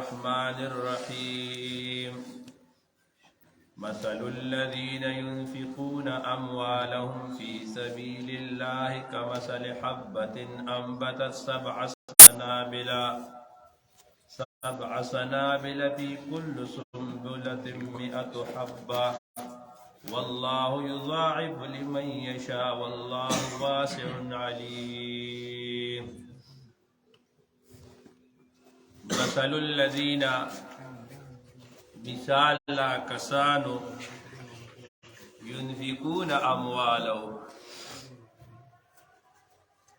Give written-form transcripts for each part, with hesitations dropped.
الرحمن الرحيم مثل الذين ينفقون أموالهم في سبيل الله كمثل حبة أنبتت سبع سنابل في كل سنبلة 100 حبة والله يضاعف لمن يشاء والله واسع عليم. مثل الذين مثال کسانو ينفقون اموالهم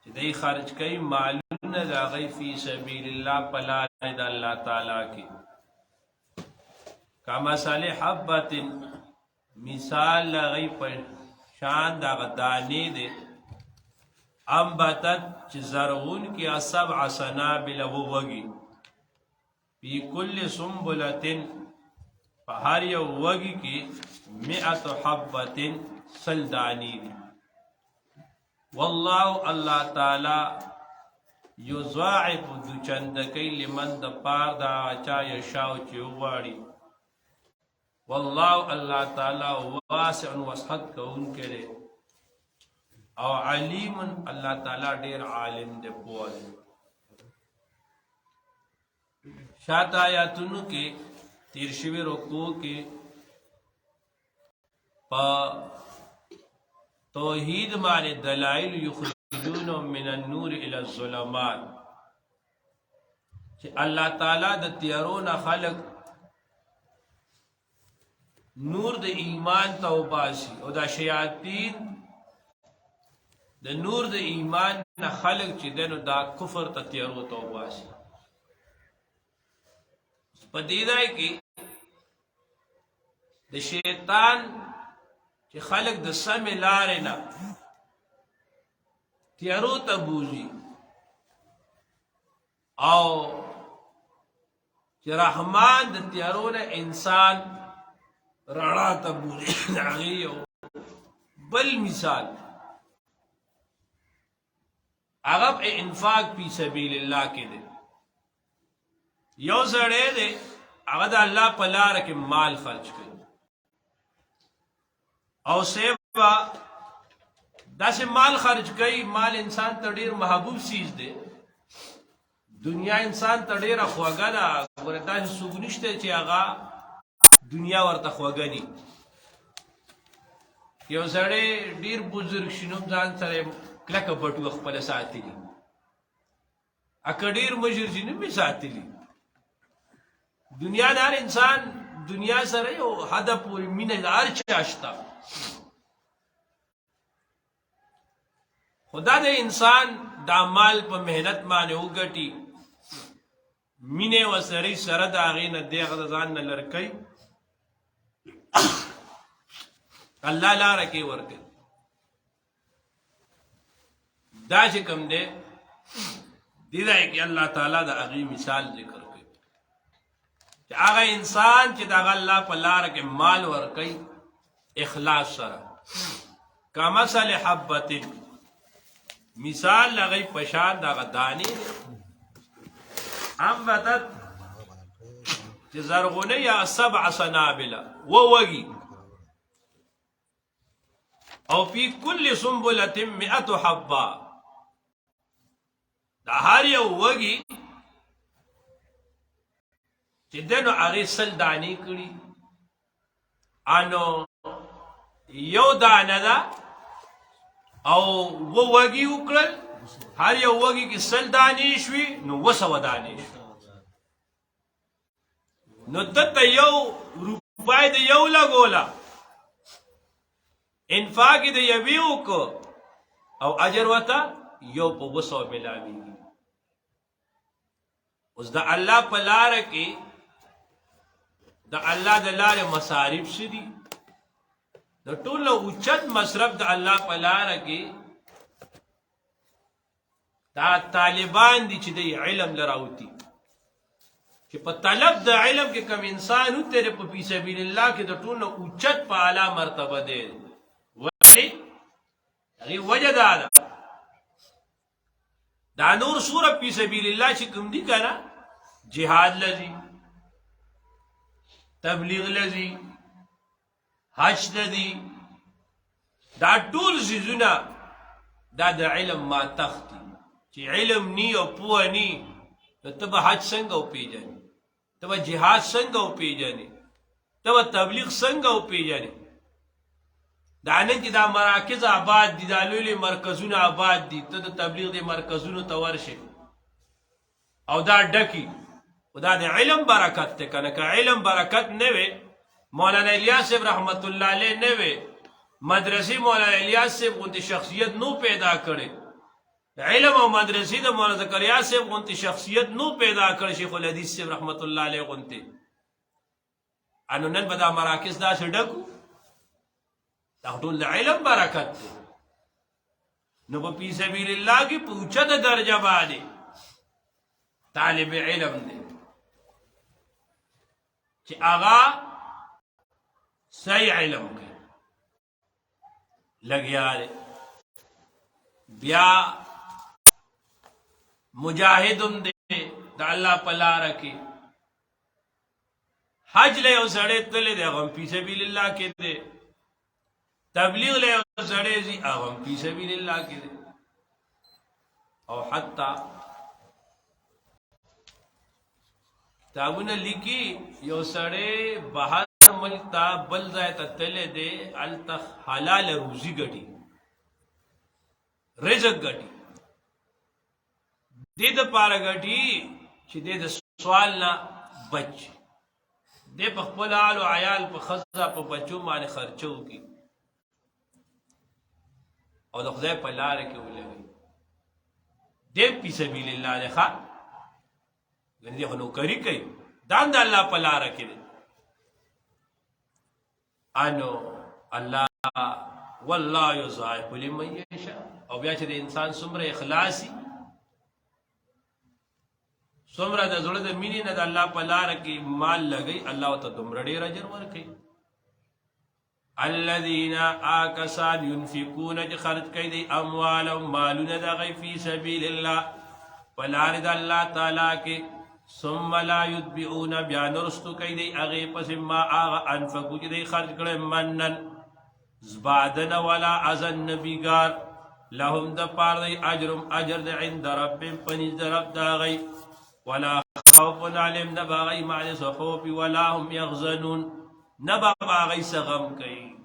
چې دوی خرج کوي مالونه د هغوی فی سبیل الله په لارې د الله تعالی کې کمثل حبة مثال د هغوی په شان د هغه دانې دی انبتت چې زرغون کې 7 سنابل ووږي فی کل سنبلة فهر یو وږي کې 100 حبة سلدانی دی والله الله تعالی یضاعف دو چندکی لمن د پار دا چا یشاو چې وغواړي والله الله تعالی واسع وسعت کوونکی دی او علیم الله تعالی ډیر عالم دی پوه دی. شاته آیاتونو کې تیر شوی رکوع کې په توحید معنی دلائل یخرجون من النور الى الظلمات چې الله تعالی د تیارون خلق نور د ایمان توباسی او د شیاطین د نور د ایمان نه خلق چې دنو دا کفر ته تیارو توباسی په دې ځای کې د شیطان چې خلق د سم لارې نه تیارو ته بوزي او چې رحمان د تیارو نه انسان رڼا ته بوزي هغه یو بل مثال هغه انفاق فی سبیل الله کې دی. یو سړی دی هغه د الله په لاره کې مال خرج کوي او سیبا داسې مال خرج کوي مال انسان ته ډیر محبوب چیز دی دنیا انسان ته ډیره خوږه ده ګوره داسې څوک نشته چې هغه دنیا ورته خوږه ني یو سړی ډیر بزرګ شي نو ځان سره کلکه بټوه خپله ساتلي اکه ډیر مشر شي نو مې ساتلي دنیا دار انسان دنیا سره یو هدف پورې مینه هر چا شته خدا دې انسان دا مال په مهنت باندې وګټي مینه وسري سره د هغې نه دغه ځان نه لرکي الله لاره کې ورکړي دا چې کوم دی دې ځای کې الله تعالی د هغې مثال ذکر کوي چې هغه انسان چې د الله په لاره کې مال ورکوي اخلاص سره کمثل حبة مثال لغی پشان دا غدانی انبتت چې زرغونه یا 7 سنابل ووږي او فی کل سنبلة 100 حبة دا هر یو وږي چې دنو هغې 100 دانې کړي انو یو دانه ده او وږي وکړل هر یو وږي کې 100 دانې شوي نو 200 دانې شوي نو دته یو روپۍ د یو لګوله انفاق د یوې وکړو او اجر ورته یو په 200 ملاویږي. اوس د الله په لاره کې د الله د لارې مصارف څه دي د ټولو اوچت مصرف د الله په لاره کې دا طالبان دي چې د علم لراوتی چې په طلب د علم کې کم انسان وتره په فی سبیل الله کې د ټولو اوچت په اعلی مرتبه دی ولی هغه وجه دا نور سوره فی سبیل الله چې کوم دي کنه جهاد لذي تبلیغ لذي حج لذي دا ټول سيزونه دا د علم ما تختی چې علم نی او پوه نی نو ته به حج څنګه وپېژنې ته به جهاد څنګه وپېژنې ته به تبلیغ څنګه وپېژنې دا نن چې دا مراکز آباد دي دا لوی لوی مرکزونه آباد دي ته د تبلیغ د مرکزونو ته ورشې او دا ډکي خو دا د علم برکت دی که نه که علم برکت نه وي مولانا الیاس صاحب رحمت الله علیه نه وي مدرسې مولانا الیاس صاحب غوندې شخصیت نو پیدا کړی علم او مدرسې د مولانا زکریا صاحب غوندې شخصیت نو پیدا کړی شیخ الحدیث صاحب رحمت الله علیه غوندې انو نن به دا مراکز داسې ډکو دا ټول د علم برکت دی نو په فی سبیل الله کې په اوچته درجه باندې طالب علم دی چې هغه صحیح علم کوي لګیا دی بیا مجاهدم دی د الله په لاره کې حج له یو سړی تللی دی هغه هم فی سبیل الله کې دی تبلیغ له یو سړی ځي هغه هم فی سبیل الله کې دی او حتی کتابونه لیکي یو سړی بهر ملک ته بل ځای ته تللی دی هلته حلال روزي ګټي رزق ګټي دې دپاره ګټي چې دې د سوال نه بچ دې په خپل حال او عیال په ښځه په بچو باندې خرچه وکړي او د خدای په لاره کې ولګوي دې فی سبیل الله دی ښه ګنې دې خو نوکري کوي دا هم د الله په لاره کې دی انو الله والله یضاعف لمن یشاء او بیا چې د انسان څومره اخلاصي څومره د زړه د مینې نه د الله په لاره کې مال لګي الله ورته دومره ډېر اجر ورکوي الذين آکسان ينفقون چې خرج کوي دی اموالهم مالونه د هغوی فی سبیل الله په لارې د الله تعالی کې ثم لا يتبعون بیا نرستو کوي دی هغې پسې ما هغه انفقو چې دی خرج کړی منن زبادن ولا اذن نبیګار لهم د پاره دی اجرم اجر د عند ربهم پنځ د رب د هغوی ولا خوف عليهم نبا غي معنی خوف ولا هم يغزنون نبا غي سغم کوي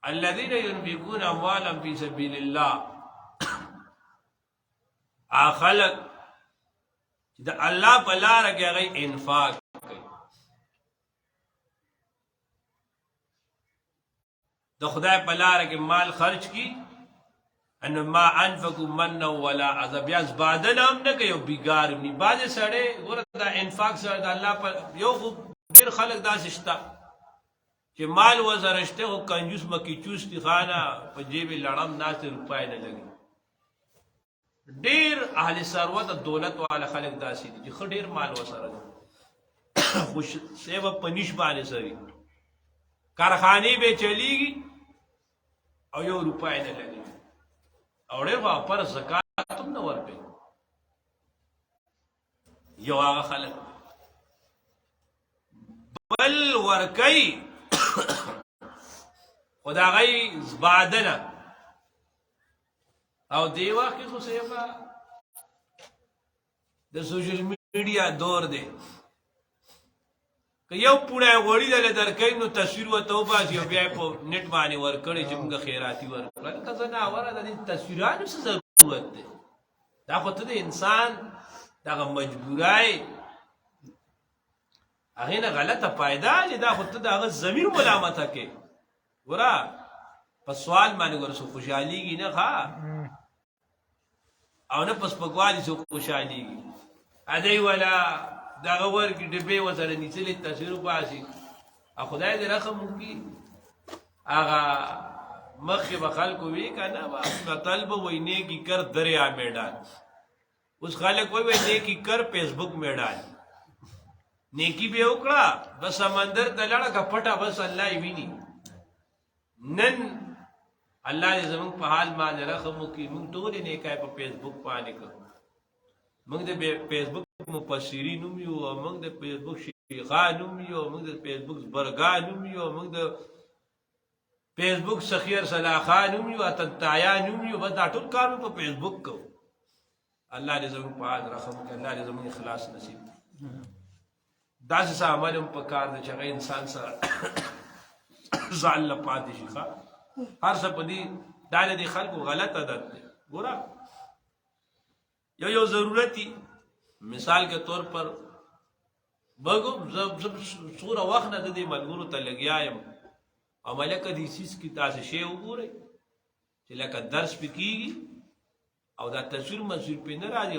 الذين ينفقون اموالا في سبيل الله اخلق د الله په لاره کې غي انفاق کوي د خدای په لاره کې مال خرج کی ان ما انفقوا منا ولا عذاب یا زبادن هم نه کوي بیګار نی باز سړی ګوره دا انفاق سره د الله په یو ډیر خلک داسې شته چې مال وزرشته او کنجوس مکی چوستی خانه په جیب لړم ناس روپای نه لګي ډیر اهل ثروت دولت والا خلک داسې دي چې ډیر مال وسره خوش سیو پنیش باندې سری کارخانه به چلیږي او یو روپای نه لګي او ډېر خو پر زکات هم نه ورکوي یو هغه خلک بل ورکوي خو د هغوی زبادنه او دې وخت کې خو صیبه د سوشل میډیا دور دی که یو پوړی غوړي دله درکوي نو تصویر ورته وباسي او بیا یې په نیټ باندې ورکړی چې موږ خیراتي ورکړه لکه ځناوره د دې تصویرانو څه ضرورت دی دا خو ته د انسان دغه مجبورای هغې نه غلطه پایده چې دا خو ته د هغه ضمیر ملامته کې ګوره په سوال باندې ګوره څوک خوشحالېږي نه ښه او نه په سپکوالي څوک خوشحالېږي ادی ولا دغه ورکې ډبې ورسره نیسلې تصویر وباسي او خدای دې رحم وکړي هغه مخکې به خلکو وي که نه متل به وایي نیکی کر دریا میدان اوس خلک وایي نیکی کر فیسبک میدان نیکی به وکړه بس سمندر ته لاړه که پټه بس الله یې ویني نن الله دې زموږ په حال باندې رحم وکړي موږ ټولې نیکۍ په فیسبک باندې کوو موږ د فیسبک مفسرین هم یو او موږ د فیسبک خانوم یو موږ د فیسبوک برګانوم یو موږ د فیسبوک سخیر صلاح خانوم یو اتنتایانوم یو بس دا ټول کار په فیسبوک کو الله دې زموږ په حال رحم وکړي الله دې زموږ اخلاص نصیب کړي داسې څه عمل هم په کار دی چې هغه انسان سره ځان له پاتې شي هر څه په دې دا د خلکو غلط عادت دی ګوره یو ضرورتي مثال کے طور پر بگو سورا وقت نہ دے ملګرو ته لګیا یم عمله کدي سیس کی تاسو شی وګورئ چې لکه درس پکېږي او دا تصویر مسیر په نه راځي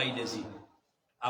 غي لسی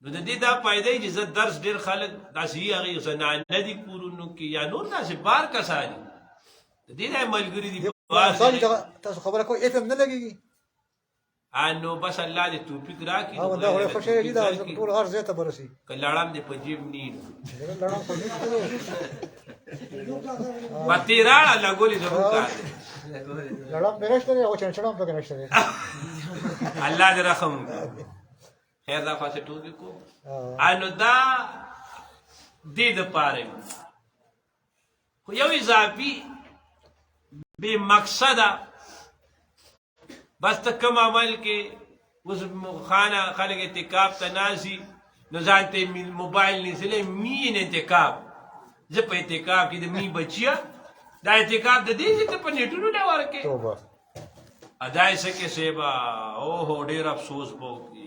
نو د دې دا فائدې چې زه درس ډیر خلک داسې هغه زنان نه دي کورونو کې یا نور داسې بار کسانی د دې نه ملګری دي تاسو خبره کوئ اف ام نه لګيږي انو بس الله دې توفیق راکړي او دا وړه خوشاله دي دا ټول هر ځای ته برسي کلاړم دې په جیب نین لړم په دې پتیرا لګولې ضرور کار لړم برشته او چنچړم په نشته الله دې رحم خیر دا فاصله ټول کو انو دا دې د پاره خو یو اضافي به مقصده بس تکم عمل کې اوس خانه خلک اعتکاف ته ناسي نو ځانته موبایل نیسلې مین اعتکاف زه په اعتکاف کې د می بچیا دا اعتکاف د دې چې په نیټونو نه ورکه توبه اداي سکه سیبا او هو ډیر افسوس بو کی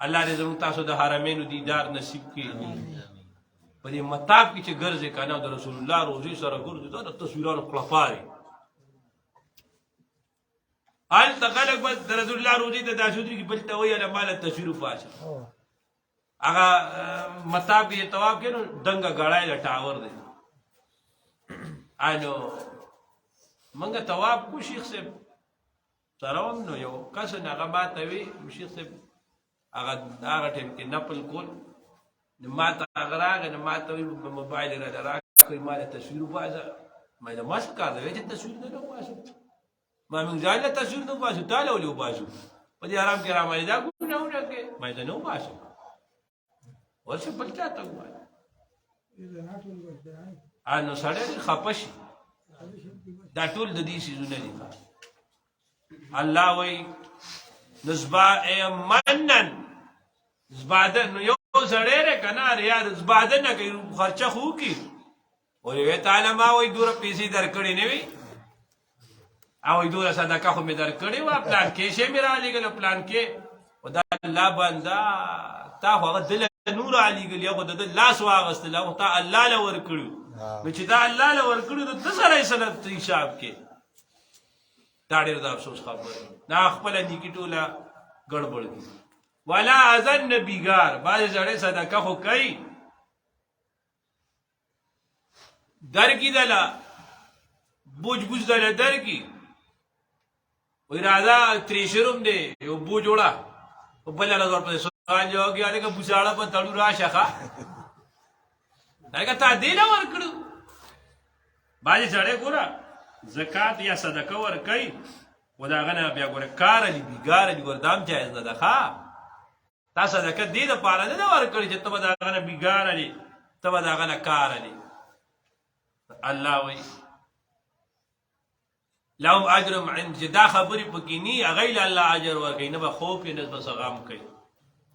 الله دې زموږ تاسو د حرمینو دیدار نصیب کړي په دې مطاب کې چې ګرځي کنه د رسول الله روزي سره ګرځي دا تصویرونو خلفاري آل تخلق بس در رسول الله روزی ته داسودری کی بلته وی اله مال تصویر پاشه هغه مطاب کې تواب کې نو دنګ غړای د ټاور دی انو منګه تواب کو شیخ سے سلام نو یو کس نه هغه ماته وی شیخ سے هغه ټیم کې نپل کول نو ماته هغه راغی نو ماته وی موبایل را کوي مال تصویر پاشه مې دا ماسک کار دی چې تصویر نه پاشه ما من ځان له تصویر نه پاسو تعالی ولې وباسو په دې آرام کې را مې دا ګونهونه کې مې دا نه وباسو ورشه بلچا ته وای انو سړی خپش دا ټول د دې شیزونه دي الله وای نسبا منن زباده نو یو سړی ر کنه یار زباده نه کوي خرچه خو کی ولې تعالی ما وای دور پیسې درکړې نه وي او دوره صدقه خو می در کړی و پلان کې شی می را لګل پلان کې خدا الله بندا تا هغه دل نور علی ګل یو د لاس واغستل او تا الله له ور کړو نو چې دا الله له ور کړو د سره سنت حساب کې دا ډېر د افسوس خبره دا خپل نیکی ټوله ګړبړ دي ولا اذن بیګار باز زړه صدقه خو کوي در کی دلا بوج بوج دلا در کی وی راځه تریشروم دی یو بو جوړه په بل له ور په سوال جوړ کې الګه بوچاړه په تړو راشه ښا داګه تا دې نه ور کړو باندې چړې ګوره زکات یا صدقه ور کوي ودا غنه بیا ګوره کار دی بیګار دی ګردام جایز نه ده ښا تا صدقه دې نه پاله نه ور کړی چې ته دا غنه بیګار دی ته دا غنه کار دی الله وی لهم اجر عند دا خبري پکینی غیل الله اجر ورکې نه به خوف نه بس غم کوي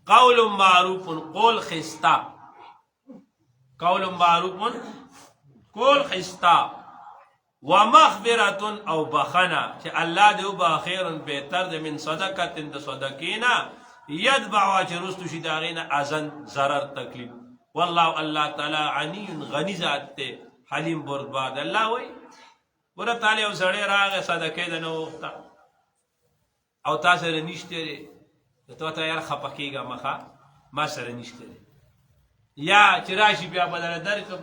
قول معروف قول خستا قول معروف قول خستا ومغفرة او بخنا چې الله دې وبا خیر بهتر دې من صدقه د صدقینا يتبع واجرست شي داغینا اذن ضرر تکلیف والله الله تعالی عنی غنی ذات ته حلیم بردبار الله وای ورته تعالی او سړی راغی صدقه ده نو او تاسو سره نشته ته ته یار خپکیګه مخه ما سره نشته یا چې راشي بیا بدل درکم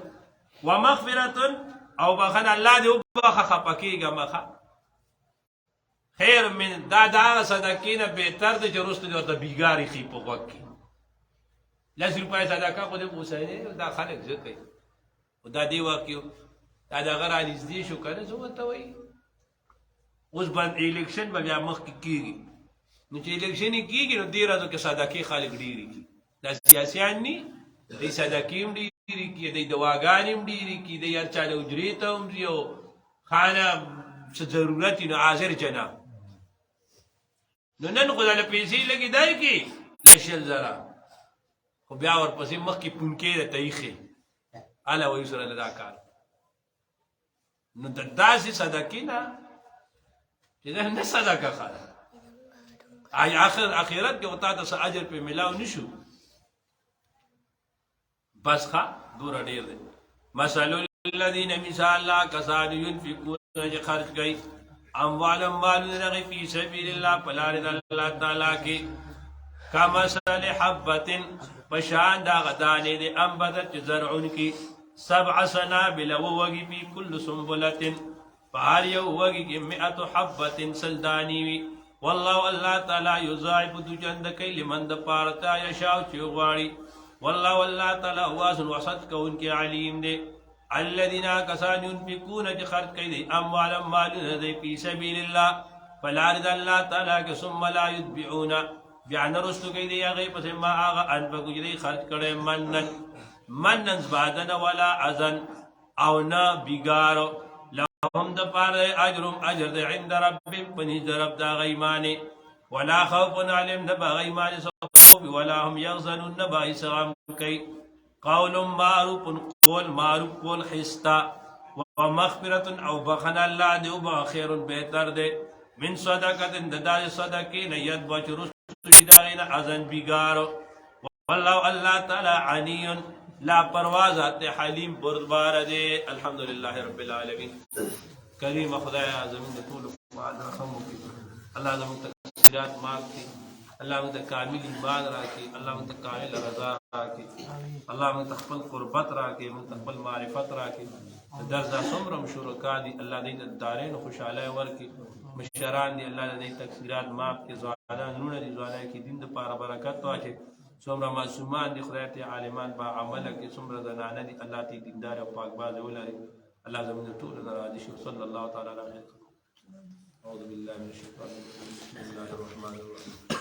ومغفرة او بخنه الله دې وبخه خپکیګه مخه خیر من دا صدقینه بهتر ده چې رست دې ورته بیګاری خي په وخت کې لږ روپۍ صدقه خو دې پوسایي دا خلک زه کوي دا دی واقعو دا دغه را نږدې شو کنه زه ورته وایي اوس باندې الیکشن به بیا مخکې کېږي نو چې الیکشن یې کېږي نو دې ورځو کې صدقې خلک ډېرې کړي دا سیاسیان ني دی صدقې هم ډېرې کړي دی دواګانې هم ډېرې کړي دی هر چا د حجرې ته هم ځي او خانه څه ضرورت وي نو حاضر جناب نو نن خو دله پیسې لګي دی کې لشل زره خو بیا ورپسې مخکې پونکې د تایخې هله وایي سره دا کار نو د داسې صدقې نه چې دا نه صدقه خاله آخرت کې وتا ته څه اجر پې ملاو نشو بس خا دور ډیر دی مثل الذين مثال لا کسان ينفقون چې خرج کوي اموالهم مالونه فی سبیل الله پلار د الله تعالی کې کمثل حبة پشان دا غدانې د انبتت چې زرعون کې 7 سنابل ووږي فی کل سنبلة فهر یو وږي کې 100 حبة سلدانی وي والله الله تعالی یضاعف دجند کوي لمن د پارتا یشاء چې غواړي والله والله تعالی واسع وسط کون کې علیم دے الذين كسان ينفقون خرج كيدي اموالا مالنا دي في سبيل الله فلا رضا الله تعالی کے ثم لا يتبعون بیان رستو كيدي غي پس ما اغا انفقوا جدي خرج کړي منن بعدنا ولا اذن او نا بيگارو لهم د پاره اجر د عند ربهم پنځ رب دا غیمانه ولا خوف عليهم د غیمانه ولا هم يغزنون نبا سلام كي قول معروف قول حستا ومغفرة او بخنا الله دي وبا خير بهتر دي من صدقة ددال صدقين يدبا رسل شدارين اذن بيگارو والله الله تعالى عني لا پروازات حليم بردبار دي الحمد لله رب العالمين كريم خدايا زمين طول وعد رحمه الله زمين تقصيرات مالكي الله من کامل ایمان راکی الله من کامل رضا راکی الله من تخفل قربت راکی من تخفل معرفت راکی درس دا سمرم شرکا دی الله دې دارین خوشاله ورکی مشران دی الله دې تکثیرات معاف کی زوالان نونه دی زوالای کی دین د پاره برکت واچي سمرا معصومان دی خدای ته عالمان با عمل کی سمرا زنانه دی الله ته دیندار او پاک باز ولري الله زموږ ټول راضي شي صلی الله تعالی علیه اعوذ بالله من الشیطان الرجیم بسم الله الرحمن الرحیم